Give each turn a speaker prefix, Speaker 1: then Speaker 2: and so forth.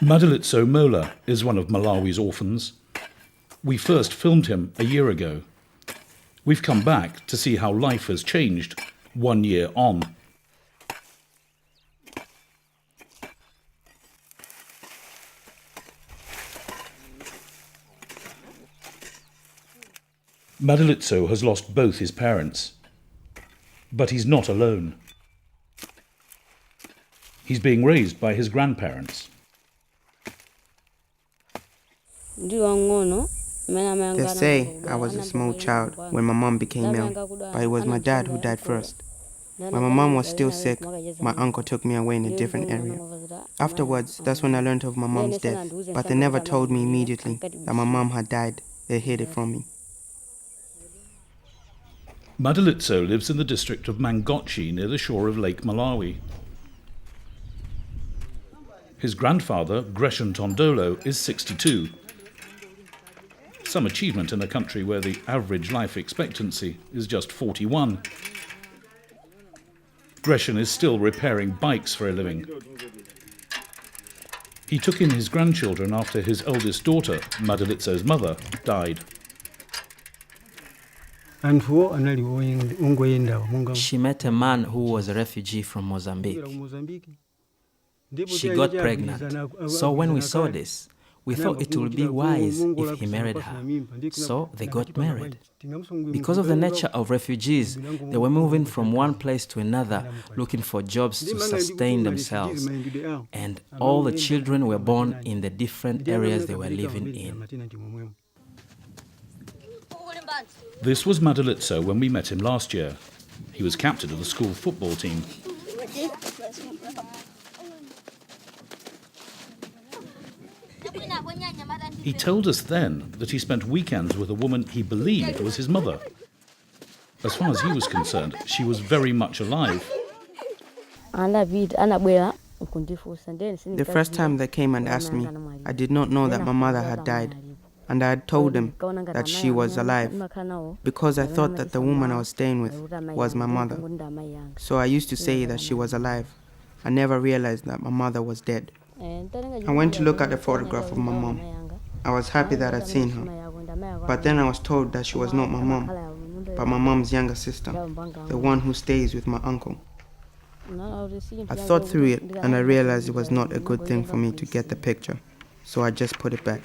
Speaker 1: Madalitso Mola is one of Malawi's orphans. We first filmed him a year ago. We've come back to see how life has changed 1 year on. Madalitso has lost both his parents, but he's not alone. He's being raised by his grandparents.
Speaker 2: They say I was a small child when my mom became ill, but it was my dad who died first. When my mom was still sick, my uncle took me away in a different area. Afterwards, that's when I learned of my mom's death, but they never told me immediately that my mom had died. They hid it from me.
Speaker 1: Madalitso lives in the district of Mangochi near the shore of Lake Malawi. His grandfather, Gresham Tondolo, is 62. Some achievement in a country where the average life expectancy is just 41. Gresham is still repairing bikes for a living. He took in his grandchildren after his eldest daughter, Madalitso's mother, died.
Speaker 3: She met a man who was a refugee from Mozambique. She got pregnant. So when we saw this, we thought it would be wise if he married her. So they got married. Because of the nature of refugees, they were moving from one place to another, looking for jobs to sustain themselves. And all the children were born in the different areas they were living in.
Speaker 1: This was Madalitso when we met him last year. He was captain of the school football team. He told us then that he spent weekends with a woman he believed was his mother. As far as he was concerned, she was very much alive.
Speaker 2: The first time they came and asked me, I did not know that my mother had died, and I had told them that she was alive, because I thought that the woman I was staying with was my mother. So I used to say that she was alive. I never realized that my mother was dead. I went to look at the photograph of my mom. I was happy that I'd seen her, but then I was told that she was not my mom, but my mom's younger sister, the one who stays with my uncle. I thought through it and I realized it was not a good thing for me to get the picture, so I just put it back.